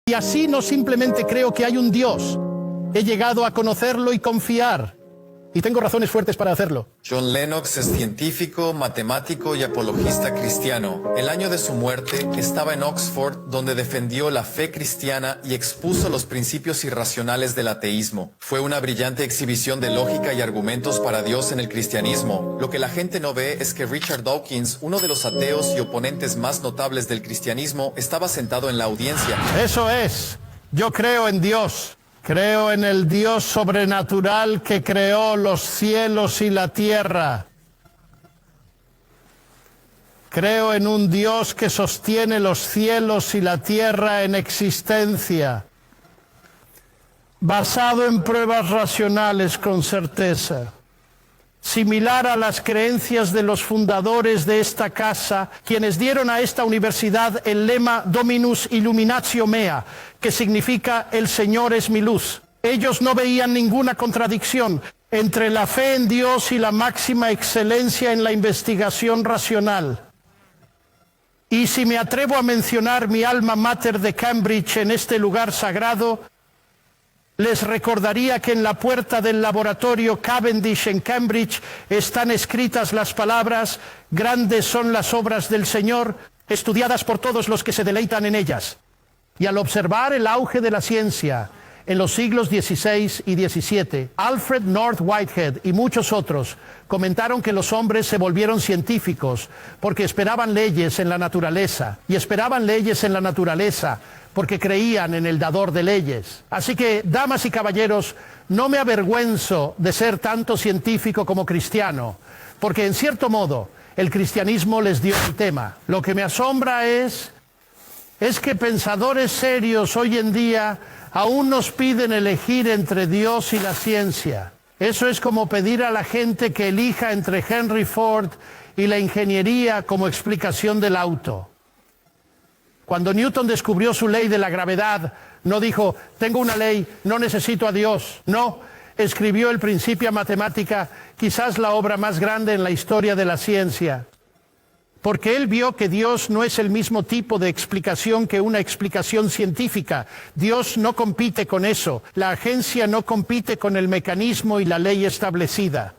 Y así no simplemente creo que hay un Dios, he llegado a conocerlo y confiar. Y tengo razones fuertes para hacerlo. John Lennox es científico, matemático y apologista cristiano. El año de su muerte estaba en Oxford, donde defendió la fe cristiana y expuso los principios irracionales del ateísmo. Fue una brillante exhibición de lógica y argumentos para Dios en el cristianismo. Lo que la gente no ve es que Richard Dawkins, uno de los ateos y oponentes más notables del cristianismo, estaba sentado en la audiencia. Eso es. Yo creo en Dios. Creo en el Dios sobrenatural que creó los cielos y la tierra. Creo en un Dios que sostiene los cielos y la tierra en existencia, basado en pruebas racionales con certeza. Similar a las creencias de los fundadores de esta casa, quienes dieron a esta universidad el lema Dominus Illuminatio Mea, que significa el Señor es mi luz. Ellos no veían ninguna contradicción entre la fe en Dios y la máxima excelencia en la investigación racional. Y si me atrevo a mencionar mi alma mater de Cambridge en este lugar sagrado, les recordaría que en la puerta del laboratorio Cavendish en Cambridge están escritas las palabras: grandes son las obras del Señor, estudiadas por todos los que se deleitan en ellas. Y al observar el auge de la ciencia en los siglos XVI y XVII, Alfred North Whitehead y muchos otros comentaron que los hombres se volvieron científicos porque esperaban leyes en la naturaleza, y esperaban leyes en la naturaleza porque creían en el dador de leyes. Así que, damas y caballeros, no me avergüenzo de ser tanto científico como cristiano, porque en cierto modo el cristianismo les dio el tema. Lo que me asombra es que pensadores serios hoy en día aún nos piden elegir entre Dios y la ciencia. Eso es como pedir a la gente que elija entre Henry Ford y la ingeniería como explicación del auto. Cuando Newton descubrió su ley de la gravedad, no dijo, tengo una ley, no necesito a Dios. No, escribió el Principia Mathematica, quizás la obra más grande en la historia de la ciencia. Porque él vio que Dios no es el mismo tipo de explicación que una explicación científica. Dios no compite con eso. La agencia no compite con el mecanismo y la ley establecida.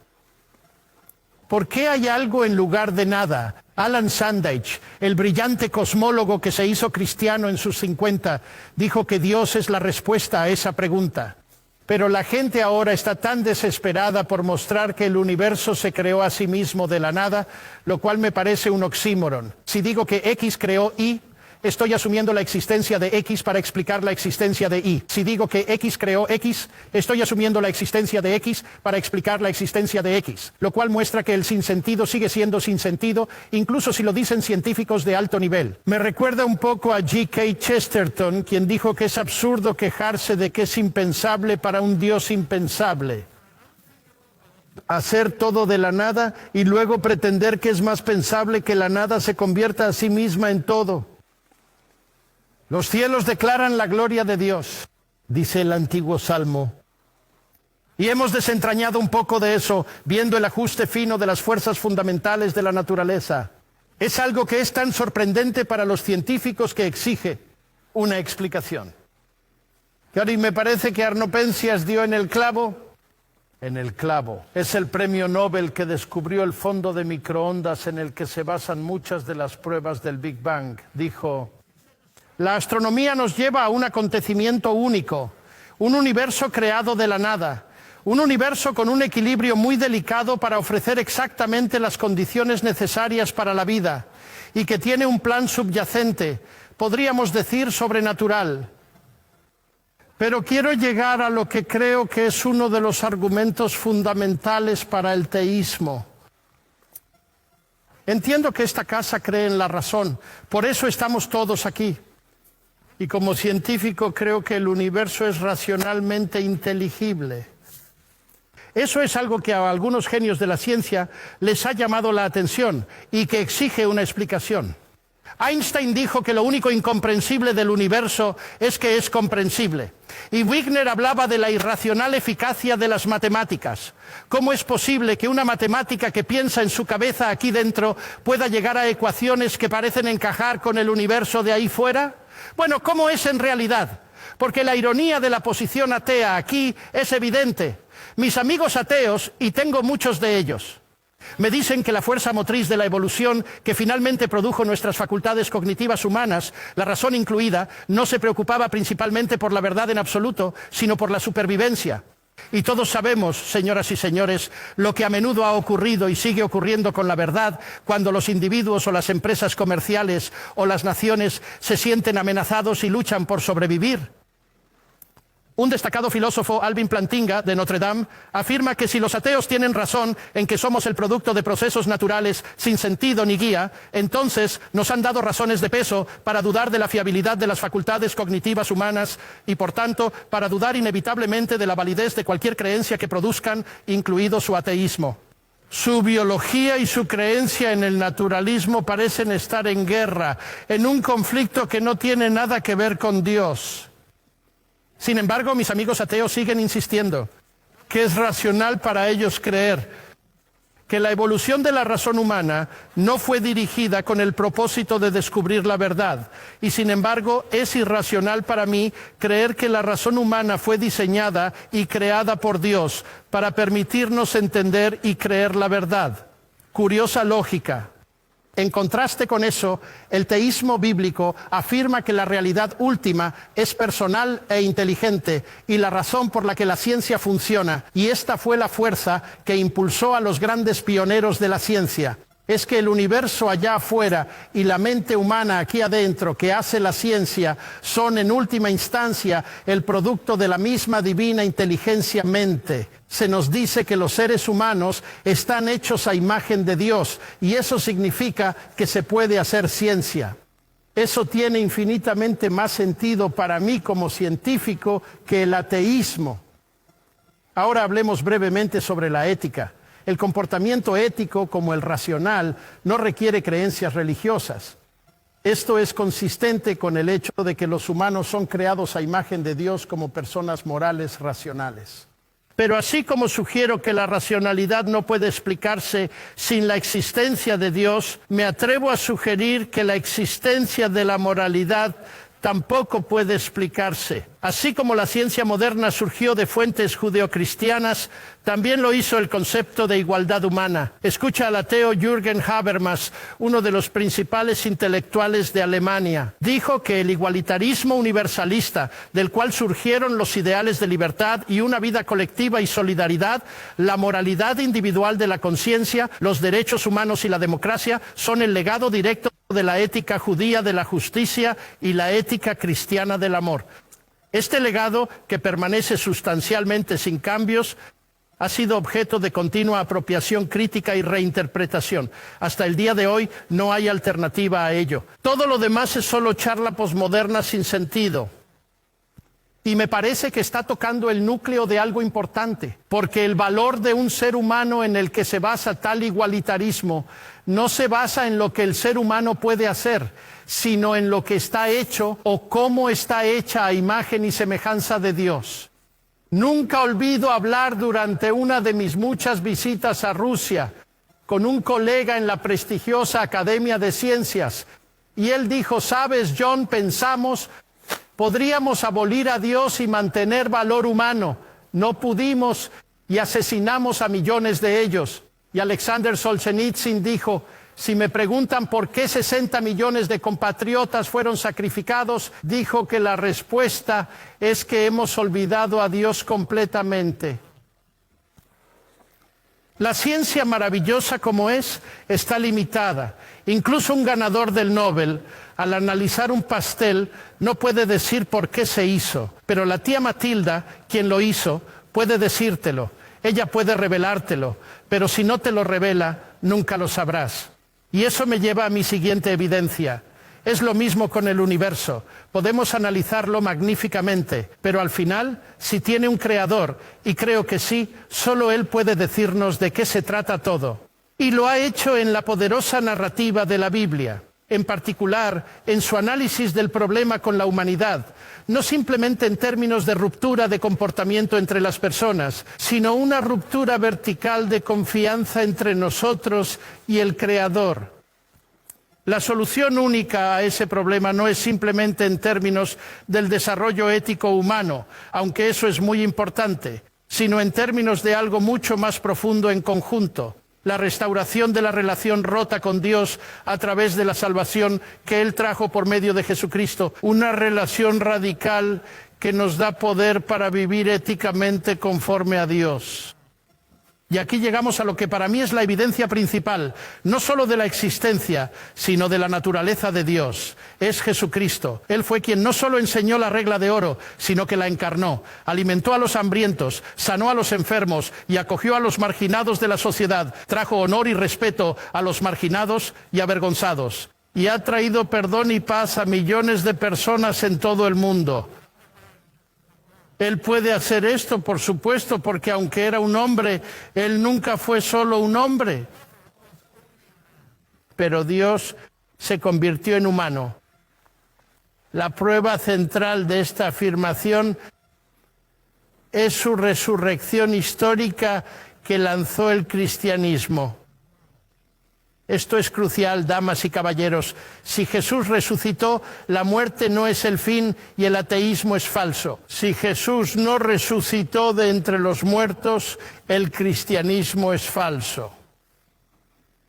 ¿Por qué hay algo en lugar de nada? Alan Sandage, el brillante cosmólogo que se hizo cristiano en sus 50, dijo que Dios es la respuesta a esa pregunta. Pero la gente ahora está tan desesperada por mostrar que el universo se creó a sí mismo de la nada, lo cual me parece un oxímoron. Si digo que X creó Y, estoy asumiendo la existencia de X para explicar la existencia de Y. Si digo que X creó X, estoy asumiendo la existencia de X para explicar la existencia de X. Lo cual muestra que el sinsentido sigue siendo sinsentido, incluso si lo dicen científicos de alto nivel. Me recuerda un poco a G.K. Chesterton, quien dijo que es absurdo quejarse de que es impensable para un Dios impensable. Hacer todo de la nada y luego pretender que es más pensable que la nada se convierta a sí misma en todo. Los cielos declaran la gloria de Dios, dice el antiguo Salmo. Y hemos desentrañado un poco de eso, viendo el ajuste fino de las fuerzas fundamentales de la naturaleza. Es algo que es tan sorprendente para los científicos que exige una explicación. Y me parece que Arno Penzias dio en el clavo. En el clavo. Es el premio Nobel que descubrió el fondo de microondas en el que se basan muchas de las pruebas del Big Bang. Dijo: la astronomía nos lleva a un acontecimiento único, un universo creado de la nada, un universo con un equilibrio muy delicado para ofrecer exactamente las condiciones necesarias para la vida, y que tiene un plan subyacente, podríamos decir sobrenatural. Pero quiero llegar a lo que creo que es uno de los argumentos fundamentales para el teísmo. Entiendo que esta casa cree en la razón, por eso estamos todos aquí. Y como científico creo que el universo es racionalmente inteligible. Eso es algo que a algunos genios de la ciencia les ha llamado la atención y que exige una explicación. Einstein dijo que lo único incomprensible del universo es que es comprensible. Y Wigner hablaba de la irracional eficacia de las matemáticas. ¿Cómo es posible que una matemática que piensa en su cabeza aquí dentro pueda llegar a ecuaciones que parecen encajar con el universo de ahí fuera? Bueno, ¿cómo es en realidad? Porque la ironía de la posición atea aquí es evidente. Mis amigos ateos, y tengo muchos de ellos, me dicen que la fuerza motriz de la evolución que finalmente produjo nuestras facultades cognitivas humanas, la razón incluida, no se preocupaba principalmente por la verdad en absoluto, sino por la supervivencia. Y todos sabemos, señoras y señores, lo que a menudo ha ocurrido y sigue ocurriendo con la verdad cuando los individuos o las empresas comerciales o las naciones se sienten amenazados y luchan por sobrevivir. Un destacado filósofo, Alvin Plantinga, de Notre Dame, afirma que si los ateos tienen razón en que somos el producto de procesos naturales sin sentido ni guía, entonces nos han dado razones de peso para dudar de la fiabilidad de las facultades cognitivas humanas y, por tanto, para dudar inevitablemente de la validez de cualquier creencia que produzcan, incluido su ateísmo. Su biología y su creencia en el naturalismo parecen estar en guerra, en un conflicto que no tiene nada que ver con Dios. Sin embargo, mis amigos ateos siguen insistiendo que es racional para ellos creer que la evolución de la razón humana no fue dirigida con el propósito de descubrir la verdad. Y sin embargo, es irracional para mí creer que la razón humana fue diseñada y creada por Dios para permitirnos entender y creer la verdad. Curiosa lógica. En contraste con eso, el teísmo bíblico afirma que la realidad última es personal e inteligente y la razón por la que la ciencia funciona, y esta fue la fuerza que impulsó a los grandes pioneros de la ciencia. Es que el universo allá afuera y la mente humana aquí adentro que hace la ciencia son en última instancia el producto de la misma divina inteligencia mente. Se nos dice que los seres humanos están hechos a imagen de Dios y eso significa que se puede hacer ciencia. Eso tiene infinitamente más sentido para mí como científico que el ateísmo. Ahora hablemos brevemente sobre la ética. El comportamiento ético, como el racional, no requiere creencias religiosas. Esto es consistente con el hecho de que los humanos son creados a imagen de Dios como personas morales racionales. Pero así como sugiero que la racionalidad no puede explicarse sin la existencia de Dios, me atrevo a sugerir que la existencia de la moralidad tampoco puede explicarse. Así como la ciencia moderna surgió de fuentes judeocristianas, también lo hizo el concepto de igualdad humana. Escucha al ateo Jürgen Habermas, uno de los principales intelectuales de Alemania. Dijo que el igualitarismo universalista, del cual surgieron los ideales de libertad y una vida colectiva y solidaridad, la moralidad individual de la conciencia, los derechos humanos y la democracia, son el legado directo de la ética judía de la justicia y la ética cristiana del amor. Este legado, que permanece sustancialmente sin cambios, ha sido objeto de continua apropiación crítica y reinterpretación. Hasta el día de hoy no hay alternativa a ello. Todo lo demás es solo charla posmoderna sin sentido. Y me parece que está tocando el núcleo de algo importante, porque el valor de un ser humano en el que se basa tal igualitarismo no se basa en lo que el ser humano puede hacer, sino en lo que está hecho o cómo está hecha a imagen y semejanza de Dios. Nunca olvido hablar durante una de mis muchas visitas a Rusia con un colega en la prestigiosa Academia de Ciencias, y él dijo: ¿sabes, John? Pensamos, podríamos abolir a Dios y mantener valor humano. No pudimos y asesinamos a millones de ellos. Y Alexander Solzhenitsyn dijo: si me preguntan por qué 60 millones de compatriotas fueron sacrificados, dijo que la respuesta es que hemos olvidado a Dios completamente. La ciencia, maravillosa como es, está limitada. Incluso un ganador del Nobel, al analizar un pastel, no puede decir por qué se hizo. Pero la tía Matilda, quien lo hizo, puede decírtelo. Ella puede revelártelo, pero si no te lo revela, nunca lo sabrás. Y eso me lleva a mi siguiente evidencia. Es lo mismo con el universo. Podemos analizarlo magníficamente, pero al final, si tiene un creador, y creo que sí, solo él puede decirnos de qué se trata todo. Y lo ha hecho en la poderosa narrativa de la Biblia. en particular en su análisis del problema con la humanidad, no simplemente en términos de ruptura de comportamiento entre las personas, sino una ruptura vertical de confianza entre nosotros y el Creador. La solución única a ese problema no es simplemente en términos del desarrollo ético humano, aunque eso es muy importante, sino en términos de algo mucho más profundo en conjunto. La restauración de la relación rota con Dios a través de la salvación que Él trajo por medio de Jesucristo. Una relación radical que nos da poder para vivir éticamente conforme a Dios. Y aquí llegamos a lo que para mí es la evidencia principal, no solo de la existencia, sino de la naturaleza de Dios. Es Jesucristo. Él fue quien no solo enseñó la regla de oro, sino que la encarnó. Alimentó a los hambrientos, sanó a los enfermos y acogió a los marginados de la sociedad. Trajo honor y respeto a los marginados y avergonzados. Y ha traído perdón y paz a millones de personas en todo el mundo. Él puede hacer esto, por supuesto, porque aunque era un hombre, Él nunca fue solo un hombre. Pero Dios se convirtió en humano. La prueba central de esta afirmación es su resurrección histórica que lanzó el cristianismo. Esto es crucial, damas y caballeros. Si Jesús resucitó, la muerte no es el fin y el ateísmo es falso. Si Jesús no resucitó de entre los muertos, el cristianismo es falso.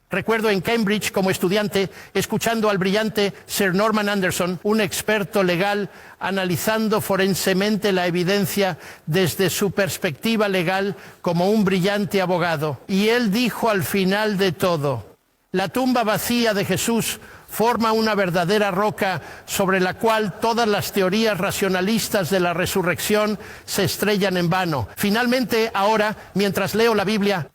Recuerdo en Cambridge, como estudiante, escuchando al brillante Sir Norman Anderson, un experto legal, analizando forensemente la evidencia desde su perspectiva legal como un brillante abogado. Y él dijo al final de todo: la tumba vacía de Jesús forma una verdadera roca sobre la cual todas las teorías racionalistas de la resurrección se estrellan en vano. Finalmente, ahora, mientras leo la Biblia,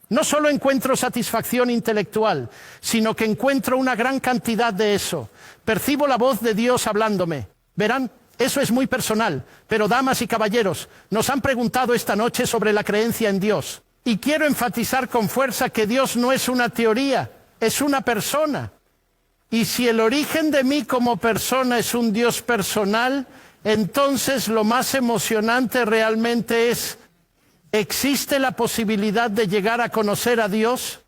no solo encuentro satisfacción intelectual, sino que encuentro una gran cantidad de eso. Percibo la voz de Dios hablándome. Verán, eso es muy personal, pero damas y caballeros, nos han preguntado esta noche sobre la creencia en Dios. Y quiero enfatizar con fuerza que Dios no es una teoría, es una persona. Y si el origen de mí como persona es un Dios personal, entonces lo más emocionante realmente es: ¿existe la posibilidad de llegar a conocer a Dios?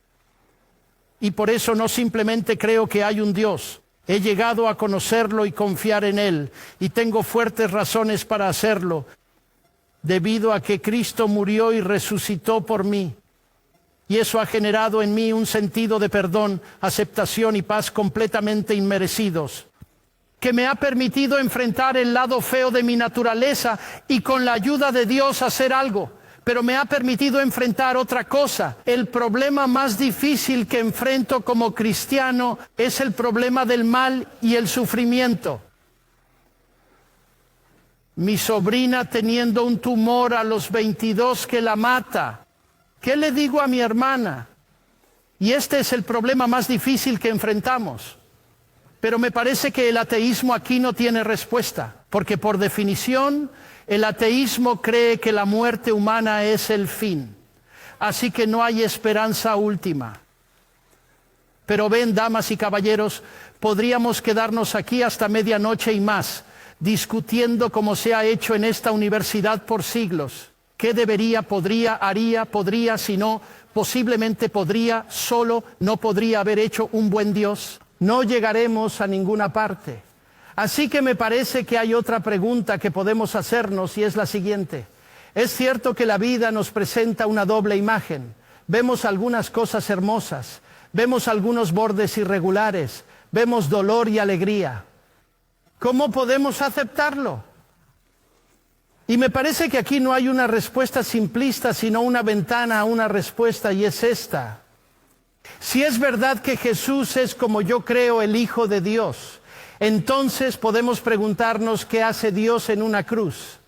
Y por eso no simplemente creo que hay un Dios. He llegado a conocerlo y confiar en Él, y tengo fuertes razones para hacerlo, debido a que Cristo murió y resucitó por mí. Y eso ha generado en mí un sentido de perdón, aceptación y paz completamente inmerecidos, que me ha permitido enfrentar el lado feo de mi naturaleza y con la ayuda de Dios hacer algo. Pero me ha permitido enfrentar otra cosa. El problema más difícil que enfrento como cristiano es el problema del mal y el sufrimiento. Mi sobrina teniendo un tumor a los 22 que la mata. ¿Qué le digo a mi hermana? Y este es el problema más difícil que enfrentamos. Pero me parece que el ateísmo aquí no tiene respuesta, porque por definición el ateísmo cree que la muerte humana es el fin. Así que no hay esperanza última. Pero ven, damas y caballeros, podríamos quedarnos aquí hasta medianoche y más, discutiendo como se ha hecho en esta universidad por siglos. ¿Qué debería, podría, haría, podría, si no, posiblemente podría, solo, no podría haber hecho un buen Dios? No llegaremos a ninguna parte. Así que me parece que hay otra pregunta que podemos hacernos y es la siguiente. Es cierto que la vida nos presenta una doble imagen. Vemos algunas cosas hermosas, vemos algunos bordes irregulares, vemos dolor y alegría. ¿Cómo podemos aceptarlo? Y me parece que aquí no hay una respuesta simplista, sino una ventana a una respuesta, y es esta. Si es verdad que Jesús es, como yo creo, el Hijo de Dios, entonces podemos preguntarnos qué hace Dios en una cruz.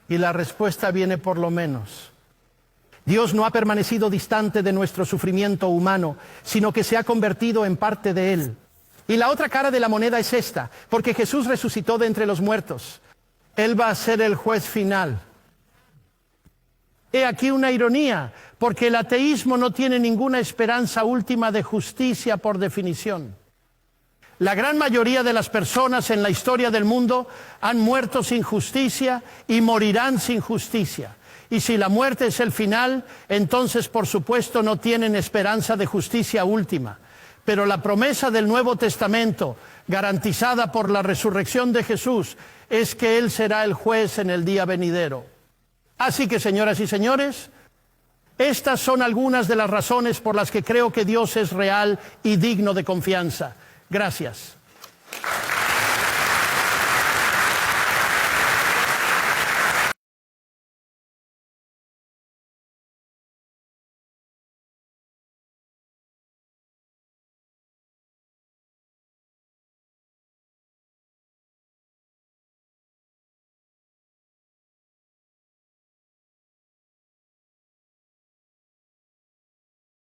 Y la respuesta viene por lo menos. Dios no ha permanecido distante de nuestro sufrimiento humano, sino que se ha convertido en parte de él. Y la otra cara de la moneda es esta, porque Jesús resucitó de entre los muertos. Él va a ser el juez final. He aquí una ironía, porque el ateísmo no tiene ninguna esperanza última de justicia por definición. La gran mayoría de las personas en la historia del mundo han muerto sin justicia y morirán sin justicia. Y si la muerte es el final, entonces por supuesto no tienen esperanza de justicia última. Pero la promesa del Nuevo Testamento, garantizada por la resurrección de Jesús, es que Él será el juez en el día venidero. Así que, señoras y señores, estas son algunas de las razones por las que creo que Dios es real y digno de confianza. Gracias.